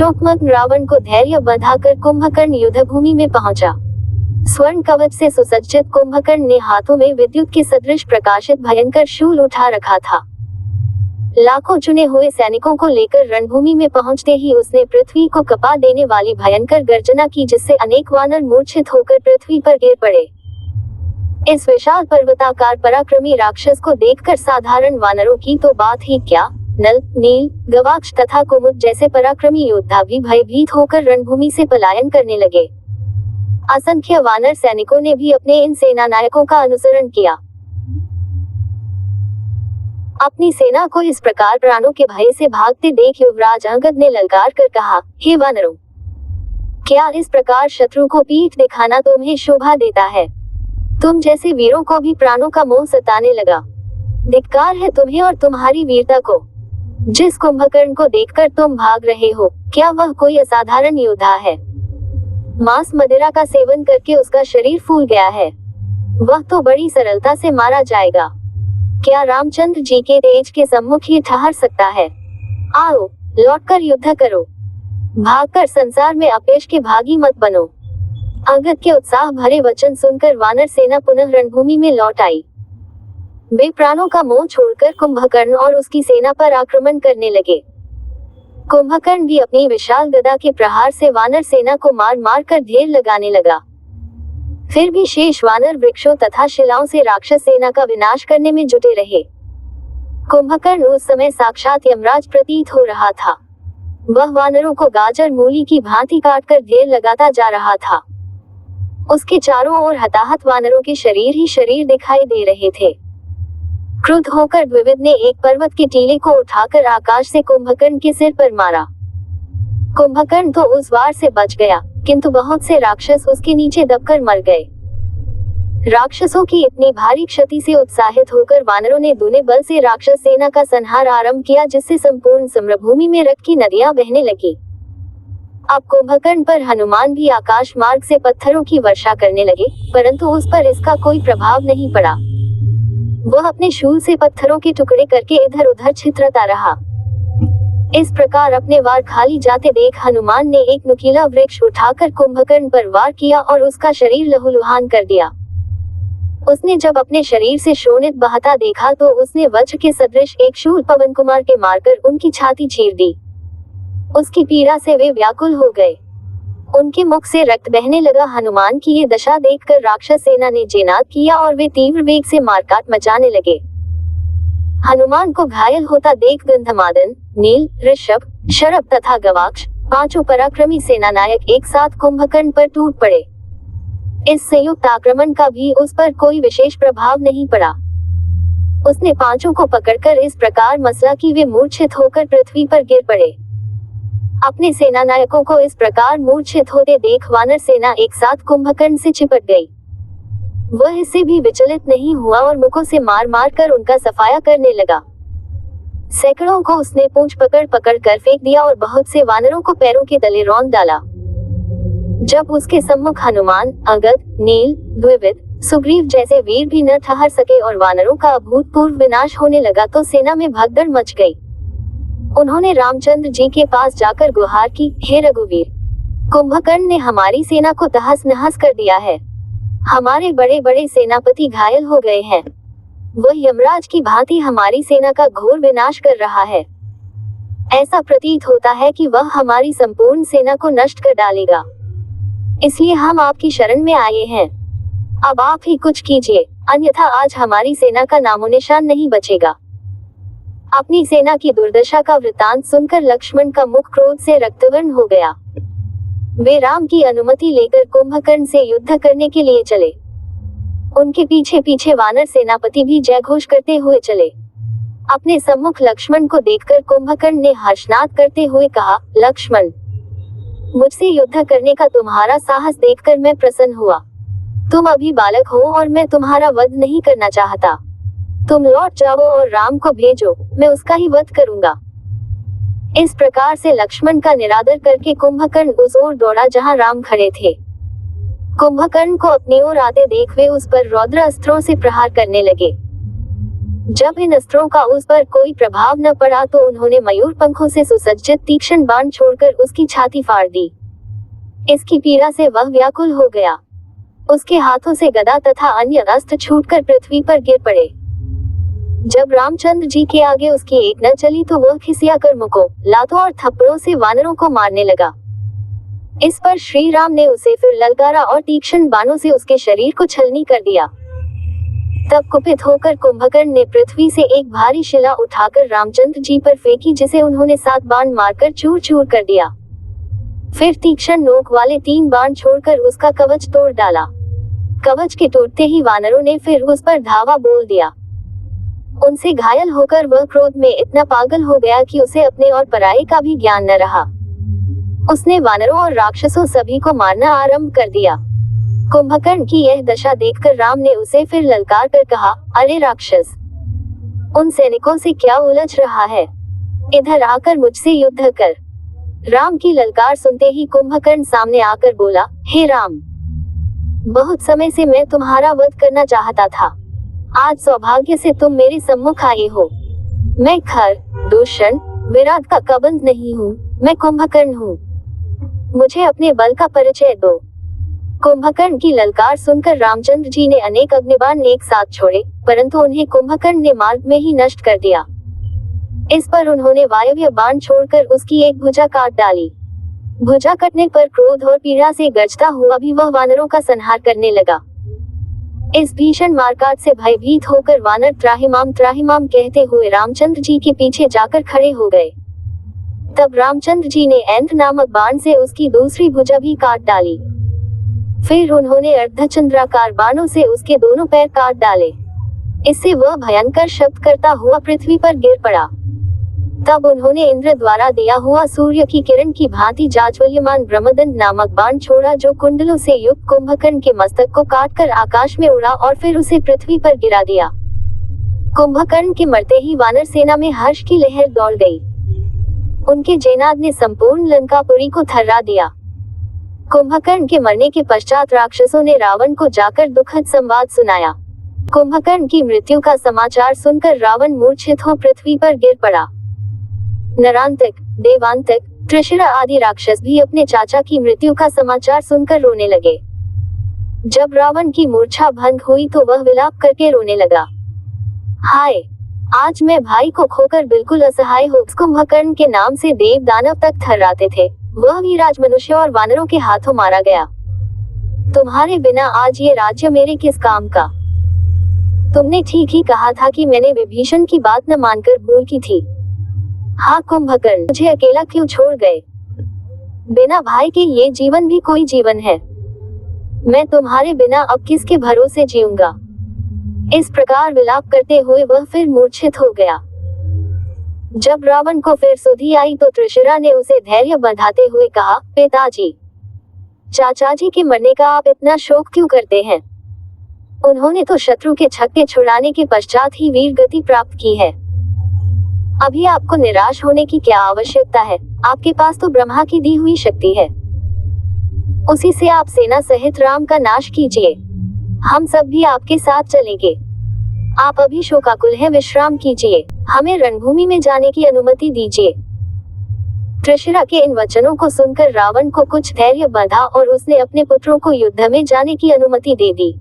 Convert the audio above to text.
शोकमग्न रावण को धैर्य बंधाकर कुंभकर्ण युद्धभूमि में पहुंचा। स्वर्ण कवच से सुसज्जित कुंभकर्ण ने हाथों में विद्युत के सदृश प्रकाशित भयंकर शूल उठा रखा था। लाखों चुने हुए सैनिकों को लेकर रणभूमि में पहुंचते ही उसने पृथ्वी को कपा देने वाली भयंकर गर्जना की, जिससे अनेक वानर मूर्छित होकर पृथ्वी पर गिर पड़े। इस विशाल पर्वताकार पराक्रमी राक्षस को देखकर साधारण वानरों की तो बात ही क्या, नल, नील, गवाक्ष तथा कुमुद जैसे पराक्रमी योद्धा भी भयभीत होकर रणभूमि से पलायन करने लगे। असंख्य वानर सैनिकों ने भी अपने इन सेनानायकों का अनुसरण किया। अपनी सेना को इस प्रकार प्राणों के भय से भागते देख युवराज अंगद ने ललकार कर कहा, हे वानरों, क्या इस प्रकार शत्रु को पीठ दिखाना तुम्हें शोभा देता है? तुम जैसे वीरों को भी प्राणों का मोह सताने लगा। धिक्कार है तुम्हें और तुम्हारी वीरता को। जिस कुंभकर्ण को देखकर तुम भाग रहे हो, क्या वह कोई असाधारण योद्धा है? मांस मदिरा का सेवन करके उसका शरीर फूल गया है। वह तो बड़ी सरलता से मारा जाएगा। क्या रामचंद्र जी के तेज के सम्मुख ही ठहर सकता है? आओ, लौटकर युद्ध करो। भागकर संसार में अपयश के भागी मत बनो। अंगद के उत्साह भरे वचन सुनकर वानर सेना पुनः रणभूमि में लौट आई। वे प्राणों का मोह छोड़कर कुंभकर्ण और उसकी सेना पर आक्रमण करने लगे। कुंभकर्ण भी अपनी विशाल गदा के प्रहार से वानर सेना को मार मार कर ढेर लगाने लगा। फिर भी शेष वानर वृक्षों तथा शिलाओं से राक्षस सेना का विनाश करने में जुटे रहे। कुंभकर्ण उस समय साक्षात यमराज प्रतीत हो रहा था। वह वानरों को गाजर मूली की भांति काटकर ढेर लगाता जा रहा था। उसके चारों ओर हताहत वानरों के शरीर ही शरीर दिखाई दे रहे थे। क्रुद्ध होकर द्विविद ने एक पर्वत के टीले को उठाकर आकाश से कुंभकर्ण के सिर पर मारा। कुंभकर्ण तो उस वार से बच गया, किंतु बहुत से राक्षस उसके नीचे दबकर मर गए। राक्षसों की इतनी भारी क्षति से उत्साहित होकर वानरों ने दूने बल से राक्षस सेना का संहार आरंभ किया, जिससे संपूर्ण समरभूमि में रक्त की नदियां बहने लगी। अब कुंभकर्ण पर हनुमान भी आकाश मार्ग से पत्थरों की वर्षा करने लगे, परंतु उस पर इसका कोई प्रभाव नहीं पड़ा। वह अपने शूल से पत्थरों के टुकड़े करके इधर उधर छितरता रहा। इस प्रकार अपने वार खाली जाते देख हनुमान ने एक नुकीला वृक्ष उठाकर कुंभकर्ण पर वार किया और उसका शरीर लहूलुहान कर दिया। उसने जब अपने शरीर से शोणित बहता देखा तो उसने वज्र के सदृश एक शूल पवन कुमार के मारकर उनकी छाती चीर दी। उसकी पीड़ा से वे व्याकुल हो गए। उनके मुख से रक्त बहने लगा। हनुमान की ये दशा देखकर राक्षस सेना ने जेनाद किया और वे तीव्र वेग से मारकाट मचाने लगे। हनुमान को घायल होता देख गंधमादन, नील, ऋषभ, शरभ तथा गवाक्ष पांचों पराक्रमी सेनानायक एक साथ कुंभकर्ण पर टूट पड़े। इस संयुक्त आक्रमण का भी उस पर कोई विशेष प्रभाव नहीं पड़ा। उसने पांचों को पकड़कर इस प्रकार मसला कि वे मूर्छित होकर पृथ्वी पर गिर पड़े। अपने सेनानायकों को इस प्रकार मूर्छित होते देख वानर सेना एक साथ कुंभकर्ण से चिपट गई। वह इससे भी विचलित नहीं हुआ और मुखों से मार मार कर उनका सफाया करने लगा। सैकड़ों को उसने पूंछ पकड़ पकड़ कर फेंक दिया और बहुत से वानरों को पैरों के तले रौंद डाला। जब उसके सम्मुख हनुमान, अंगद, नील, द्विविद, सुग्रीव जैसे वीर भी न ठहर सके और वानरों का अभूतपूर्व विनाश होने लगा तो सेना में भगदड़ मच गई। उन्होंने रामचंद्र जी के पास जाकर गुहार की, हे रघुवीर, कुंभकर्ण ने हमारी सेना को तहस नहस कर दिया है। हमारे बड़े बड़े सेनापति घायल हो गए हैं। वह यमराज की भांति हमारी सेना का घोर विनाश कर रहा है। ऐसा प्रतीत होता है कि वह हमारी संपूर्ण सेना को नष्ट कर डालेगा। इसलिए हम आपकी शरण में आए हैं। अब आप ही कुछ कीजिए, अन्यथा आज हमारी सेना का नामोनिशान नहीं बचेगा। अपनी सेना की दुर्दशा का वृतांत सुनकर लक्ष्मण का मुख क्रोध से रक्तवर्ण हो गया। वे राम की अनुमति लेकर कुंभकर्ण से युद्ध करने के लिए चले। उनके पीछे पीछे वानर सेनापति भी जयघोष करते हुए चले। अपने सम्मुख लक्ष्मण को देखकर कुंभकर्ण ने हर्षनाद करते हुए कहा, लक्ष्मण, मुझसे युद्ध करने का तुम्हारा साहस देखकर मैं प्रसन्न हुआ। तुम अभी बालक हो और मैं तुम्हारा वध नहीं करना चाहता। तुम लौट जाओ और राम को भेजो, मैं उसका ही वध करूंगा। इस प्रकार से लक्ष्मण का निरादर करके कुंभकर्ण उस ओर दौड़ा जहां राम खड़े थे। कुंभकर्ण को अपनी ओर आते देख वे उस पर रौद्र अस्त्रों से प्रहार करने लगे। जब इन अस्त्रों का उस पर कोई प्रभाव न पड़ा तो उन्होंने मयूर पंखों से सुसज्जित तीक्ष्ण बाण छोड़कर उसकी छाती फाड़ दी। इसकी पीड़ा से वह व्याकुल हो गया। उसके हाथों से गदा तथा अन्य अस्त्र छूटकर पृथ्वी पर गिर पड़े। जब रामचंद्र जी के आगे उसकी एक न चली तो वह खिसियाकर मुकों, लातों और थप्पड़ों से वानरों को मारने लगा। इस पर श्री राम ने उसे फिर ललकारा और तीक्ष्ण बाणों से उसके शरीर को छलनी कर दिया। तब कुपित होकर कुंभकर्ण ने पृथ्वी से एक भारी शिला उठाकर रामचंद्र जी पर फेंकी, जिसे उन्होंने 7 बाण मारकर चूर चूर कर दिया। फिर तीक्ष्ण नोक वाले 3 बाण छोड़कर उसका कवच तोड़ डाला। कवच के टूटते ही वानरों ने फिर उस पर धावा बोल दिया। उनसे घायल होकर वह क्रोध में इतना पागल हो गया कि उसे अपने और पराये का भी ज्ञान न रहा। उसने वानरों और राक्षसों सभी को मारना आरंभ कर दिया। कुंभकर्ण की यह दशा देखकर राम ने उसे फिर ललकार कर कहा, अरे राक्षस, उन सैनिकों से क्या उलझ रहा है? इधर आकर मुझसे युद्ध कर। राम की ललकार सुनते ही कुंभकर्ण सामने आकर बोला, हे राम, बहुत समय से मैं तुम्हारा वध करना चाहता था। आज सौभाग्य से तुम मेरे सम्मुख आए हो। मैं खर, दूषण, विराट का कबंध नहीं हूँ, मैं कुंभकर्ण हूँ। मुझे अपने बल का परिचय दो। कुंभकर्ण की ललकार सुनकर रामचंद्र जी ने अनेक अग्निबाण एक साथ छोड़े, परंतु उन्हें कुंभकर्ण ने मार्ग में ही नष्ट कर दिया। इस पर उन्होंने वायव्य बाण छोड़कर उसकी एक भुजा काट डाली। भुजा कटने पर क्रोध और पीड़ा से गरजता हुआ भी वह वानरों का संहार करने लगा। इस भीषण मारकाट से भयभीत होकर वानर त्राहिमाम कहते हुए रामचंद्र जी के पीछे जाकर खड़े हो गए। तब रामचंद्र जी ने ऐंद्र नामक बाण से उसकी दूसरी भुजा भी काट डाली। फिर उन्होंने अर्धचंद्राकार बाणों से उसके दोनों पैर काट डाले। इससे वह भयंकर शब्द करता हुआ पृथ्वी पर गिर पड़ा। तब उन्होंने इंद्र द्वारा दिया हुआ सूर्य की किरण की भांति जाज्वल्यमान ब्रह्मदंड नामक बाण छोड़ा, जो कुंडलों से युक्त कुंभकर्ण के मस्तक को काटकर आकाश में उड़ा और फिर उसे पृथ्वी पर गिरा दिया। कुंभकर्ण के मरते ही वानर सेना में हर्ष की लहर दौड़ गई। उनके जयनाद ने संपूर्ण लंकापुरी को थर्रा दिया। कुंभकर्ण के मरने के पश्चात राक्षसों ने रावण को जाकर दुखद संवाद सुनाया। कुंभकर्ण की मृत्यु का समाचार सुनकर रावण मूर्छित हो पृथ्वी पर गिर पड़ा। नरांतक, देवांतक, त्रिशिरा आदि राक्षस भी अपने चाचा की मृत्यु का समाचार सुनकर रोने लगे। जब रावण की मूर्छा भंग हुई तो वह विलाप करके रोने लगा, हाय, आज मैं भाई को खोकर बिल्कुल असहाय हो। कुंभकर्ण के नाम से देव दानव तक थर्राते थे। वह भी राज मनुष्य और वानरों के हाथों मारा गया। तुम्हारे बिना आज ये राज्य मेरे किस काम का? तुमने ठीक ही कहा था कि मैंने विभीषण की बात न मानकर भूल की थी। हाँ कुंभकर्ण, मुझे अकेला क्यों छोड़ गए? बिना भाई के ये जीवन भी कोई जीवन है। मैं तुम्हारे बिना अब किसके भरोसे जीऊंगा? इस प्रकार विलाप करते हुए वह फिर मूर्छित हो गया। जब रावण को फिर सुधि आई तो त्रिशिरा ने उसे धैर्य बंधाते हुए कहा, पिताजी, चाचाजी के मरने का आप इतना शोक क्यों करते हैं? उन्होंने तो शत्रु के छक्के छुड़ाने के पश्चात ही वीर गति प्राप्त की है। अभी आपको निराश होने की क्या आवश्यकता है? आपके पास तो ब्रह्मा की दी हुई शक्ति है। उसी से आप सेना सहित राम का नाश कीजिए। हम सब भी आपके साथ चलेंगे। आप अभी शोकाकुल हैं, विश्राम कीजिए। हमें रणभूमि में जाने की अनुमति दीजिए। त्रिशिरा के इन वचनों को सुनकर रावण को कुछ धैर्य बंधा और उसने अपने पुत्रों को युद्ध में जाने की अनुमति दे दी।